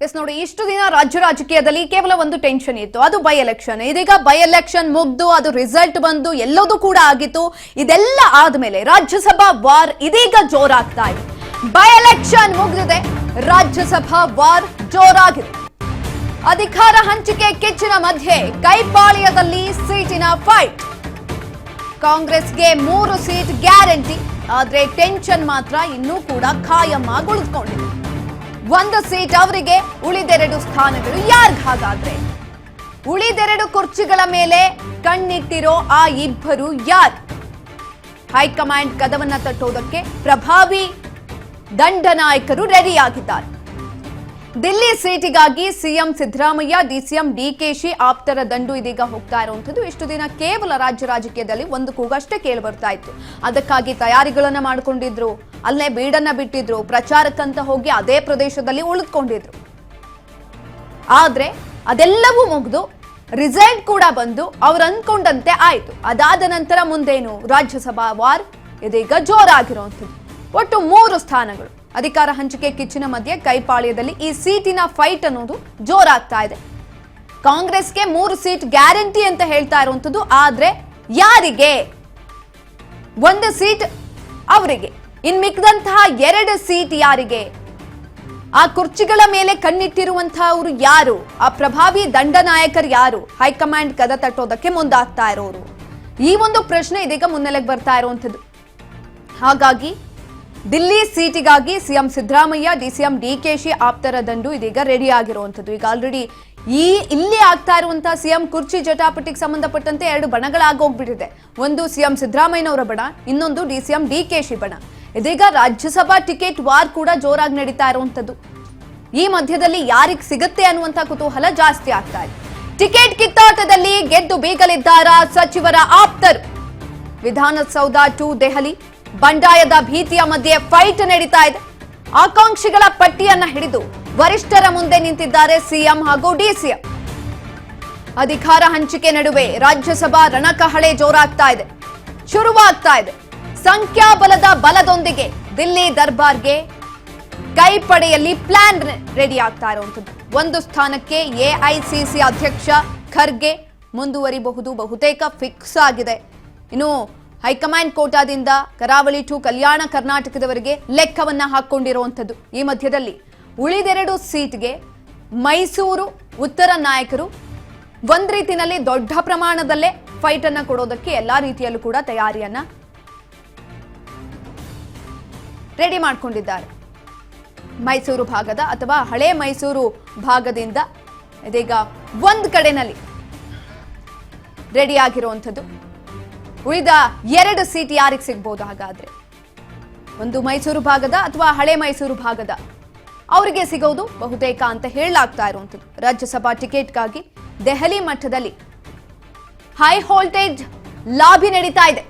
S ನೋಡಿ, ಇಷ್ಟು ದಿನ ರಾಜ್ಯ ರಾಜಕೀಯದಲ್ಲಿ ಕೇವಲ ಒಂದು ಟೆನ್ಷನ್ ಇತ್ತು, ಅದು ಬೈ ಎಲೆಕ್ಷನ್. ಇದೀಗ ಬೈ ಎಲೆಕ್ಷನ್ ಮುಗ್ದು ಅದು ರಿಸಲ್ಟ್ ಬಂದು ಎಲ್ಲದೂ ಕೂಡ ಆಗಿತ್ತು. ಇದೆಲ್ಲ ಆದ್ಮೇಲೆ ರಾಜ್ಯಸಭಾ ವಾರ್ ಇದೀಗ ಜೋರಾಗ್ತಾ ಇದೆ. ಬೈ ಎಲೆಕ್ಷನ್ ಮುಗಿದಿದೆ, ರಾಜ್ಯಸಭಾ ವಾರ್ ಜೋರಾಗಿದೆ. ಅಧಿಕಾರ ಹಂಚಿಕೆ ಕಿಚ್ಚಿನ ಮಧ್ಯೆ ಕೈಪಾಳ್ಯದಲ್ಲಿ ಸೀಟಿನ ಫೈಟ್. ಕಾಂಗ್ರೆಸ್ಗೆ 3 ಸೀಟ್ ಗ್ಯಾರಂಟಿ, ಆದ್ರೆ ಟೆನ್ಷನ್ ಮಾತ್ರ ಇನ್ನೂ ಕೂಡ ಖಾಯಂ ಆಗಿ ಉಳಿದುಕೊಂಡಿದೆ. 1 ಸೀಟ್ ಅವರಿಗೆ, ಉಳಿದೆರಡು ಸ್ಥಾನಗಳು ಯಾರ್ಗ್? ಹಾಗಾದ್ರೆ ಉಳಿದೆರಡು ಕುರ್ಚಿಗಳ ಮೇಲೆ ಕಣ್ಣಿಟ್ಟಿರೋ ಆ ಇಬ್ಬರು ಯಾರು? ಹೈಕಮಾಂಡ್ ಕದವನ್ನ ತಟ್ಟೋದಕ್ಕೆ ಪ್ರಭಾವಿ ದಂಡನಾಯಕರು ರೆಡಿಯಾಗಿದ್ದಾರೆ. ದಿಲ್ಲಿ ಸೀಟಿಗಾಗಿ ಸಿಎಂ ಸಿದ್ದರಾಮಯ್ಯ, ಡಿಸಿಎಂ ಡಿಕೆಶಿ ಆಪ್ತರ ದಂಡು ಇದೀಗ ಹೋಗ್ತಾ ಇರುವಂತದ್ದು. ಇಷ್ಟು ದಿನ ಕೇವಲ ರಾಜ್ಯ ರಾಜಕೀಯದಲ್ಲಿ ಒಂದು ಕೂಗಷ್ಟೇ ಕೇಳಿ ಬರ್ತಾ ಇತ್ತು. ಅದಕ್ಕಾಗಿ ತಯಾರಿಗಳನ್ನ ಮಾಡಿಕೊಂಡಿದ್ರು, ಅಲ್ಲೇ ಬೀಡನ್ನ ಬಿಟ್ಟಿದ್ರು, ಪ್ರಚಾರಕ್ಕಂತ ಹೋಗಿ ಅದೇ ಪ್ರದೇಶದಲ್ಲಿ ಉಳಿದುಕೊಂಡಿದ್ರು. ಆದ್ರೆ ಅದೆಲ್ಲವೂ ಮುಗಿದು ರಿಸಲ್ಟ್ ಕೂಡ ಬಂದು ಅವ್ರು ಅನ್ಕೊಂಡಂತೆ ಆಯ್ತು. ಅದಾದ ನಂತರ ಮುಂದೇನು? ರಾಜ್ಯಸಭಾ ವಾರ್ ಇದೀಗ ಜೋರಾಗಿರುವಂಥದ್ದು. ಒಟ್ಟು 3 ಸ್ಥಾನಗಳು. ಅಧಿಕಾರ ಹಂಚಿಕೆ ಕಿಚ್ಚಿನ ಮಧ್ಯೆ ಕೈಪಾಳ್ಯದಲ್ಲಿ ಈ ಸೀಟಿನ ಫೈಟ್ ಅನ್ನೋದು ಜೋರಾಗ್ತಾ ಇದೆ. ಕಾಂಗ್ರೆಸ್ಗೆ 3 ಸೀಟ್ ಗ್ಯಾರಂಟಿ ಅಂತ ಹೇಳ್ತಾ ಇರುವಂತದ್ದು. ಆದ್ರೆ ಯಾರಿಗೆ? 1 ಸೀಟ್ ಅವರಿಗೆ, ಇನ್ ಮಿಕ್ಕದಂತಹ 2 ಸೀಟ್ ಯಾರಿಗೆ? ಆ ಕುರ್ಚಿಗಳ ಮೇಲೆ ಕಣ್ಣಿಟ್ಟಿರುವಂತಹವರು ಯಾರು? ಆ ಪ್ರಭಾವಿ ದಂಡನಾಯಕರು ಯಾರು? ಹೈಕಮಾಂಡ್ ಕದ ತಟ್ಟೋದಕ್ಕೆ ಮುಂದಾಗ್ತಾ ಇರೋರು? ಈ ಒಂದು ಪ್ರಶ್ನೆ ಇದೀಗ ಮುನ್ನೆಲೆಗೆ ಬರ್ತಾ ಇರುವಂತದ್ದು. ಹಾಗಾಗಿ ದಿಲ್ಲಿ ಸೀಟಿಗಾಗಿ ಸಿಎಂ ಸಿದ್ದರಾಮಯ್ಯ, ಡಿಸಿಎಂ ಡಿಕೆಶಿ ಆಪ್ತರ ದಂಡು ಇದೀಗ ರೆಡಿ ಆಗಿರುವಂತದ್ದು. ಈಗ ಆಲ್ರೆಡಿ ಇಲ್ಲಿ ಆಗ್ತಾ ಇರುವಂತಹ ಸಿಎಂ ಕುರ್ಚಿ ಜಟಾಪಟಿಗೆ ಸಂಬಂಧಪಟ್ಟಂತೆ 2 ಬಣಗಳಾಗೋಗ್ಬಿಟ್ಟಿದೆ. ಒಂದು ಸಿಎಂ ಸಿದ್ದರಾಮಯ್ಯನವರ ಬಣ, ಇನ್ನೊಂದು ಡಿಸಿಎಂ ಡಿಕೆಶಿ ಬಣ. ಇದೀಗ ರಾಜ್ಯಸಭಾ ಟಿಕೆಟ್ ವಾರ್ ಕೂಡ ಜೋರಾಗಿ ನಡೀತಾ ಇರುವಂತದ್ದು. ಈ ಮಧ್ಯದಲ್ಲಿ ಯಾರಿಗೆ ಸಿಗುತ್ತೆ ಅನ್ನುವಂತ ಕುತೂಹಲ ಜಾಸ್ತಿ ಆಗ್ತಾ ಇದೆ. ಟಿಕೆಟ್ ಕಿತ್ತಾಟದಲ್ಲಿ ಗೆದ್ದು ಬೀಗಲಿದ್ದಾರಾ ಸಚಿವರ ಆಪ್ತರು? ವಿಧಾನಸೌಧ ಟು ದೆಹಲಿ ಬಂಡಾಯದ ಭೀತಿಯ ಮಧ್ಯೆ ಫೈಟ್ ನಡೀತಾ ಇದೆ. ಆಕಾಂಕ್ಷಿಗಳ ಪಟ್ಟಿಯನ್ನ ಹಿಡಿದು ವರಿಷ್ಠರ ಮುಂದೆ ನಿಂತಿದ್ದಾರೆ ಸಿಎಂ ಹಾಗೂ ಡಿಸಿಎಂ. ಅಧಿಕಾರ ಹಂಚಿಕೆ ನಡುವೆ ರಾಜ್ಯಸಭಾ ರಣಕಹಳೆ ಜೋರಾಗ್ತಾ ಇದೆ, ಶುರುವಾಗ್ತಾ ಇದೆ. ಸಂಖ್ಯಾಬಲದ ಬಲದೊಂದಿಗೆ ದಿಲ್ಲಿ ದರ್ಬಾರ್ಗೆ ಕೈಪಡೆಯಲ್ಲಿ ಪ್ಲಾನ್ ರೆಡಿ ಆಗ್ತಾ ಇರುವಂತದ್ದು. 1 ಸ್ಥಾನಕ್ಕೆ ಎಐಸಿಸಿ ಅಧ್ಯಕ್ಷ ಖರ್ಗೆ ಮುಂದುವರಿಬಹುದು, ಬಹುತೇಕ ಫಿಕ್ಸ್ ಆಗಿದೆ. ಇನ್ನು ಹೈಕಮಾಂಡ್ ಕೋಟಾದಿಂದ ಕರಾವಳಿ ಟು ಕಲ್ಯಾಣ ಕರ್ನಾಟಕದವರೆಗೆ ಲೆಕ್ಕವನ್ನ ಹಾಕೊಂಡಿರುವಂತದ್ದು. ಈ ಮಧ್ಯದಲ್ಲಿ ಉಳಿದೆರಡು ಸೀಟ್ಗೆ ಮೈಸೂರು, ಉತ್ತರ ನಾಯಕರು ಒಂದ್ ರೀತಿಯಲ್ಲಿ ದೊಡ್ಡ ಪ್ರಮಾಣದಲ್ಲೇ ಫೈಟ್ ಅನ್ನ ಕೊಡೋದಕ್ಕೆ ಎಲ್ಲಾ ರೀತಿಯಲ್ಲೂ ಕೂಡ ತಯಾರಿಯನ್ನ ರೆಡಿ ಮಾಡ್ಕೊಂಡಿದ್ದಾರೆ. ಮೈಸೂರು ಭಾಗದ ಅಥವಾ ಹಳೆ ಮೈಸೂರು ಭಾಗದಿಂದ ಇದೀಗ ಒಂದ್ ಕಡೆನಲ್ಲಿ ರೆಡಿ ಆಗಿರುವಂಥದ್ದು. ಉಳಿದ 2 ಸೀಟ್ ಯಾರಿಗೆ ಸಿಗ್ಬಹುದು? ಹಾಗಾದ್ರೆ ಒಂದು ಮೈಸೂರು ಭಾಗದ ಅಥವಾ ಹಳೆ ಮೈಸೂರು ಭಾಗದ ಅವರಿಗೆ ಸಿಗೋದು ಬಹುತೇಕ ಅಂತ ಹೇಳಲಾಗ್ತಾ ಇರುವಂಥದ್ದು. ರಾಜ್ಯಸಭಾ ಟಿಕೆಟ್ಗಾಗಿ ದೆಹಲಿ ಮಟ್ಟದಲ್ಲಿ ಹೈ ವೋಲ್ಟೇಜ್ ಲಾಬಿ ನಡೀತಾ ಇದೆ.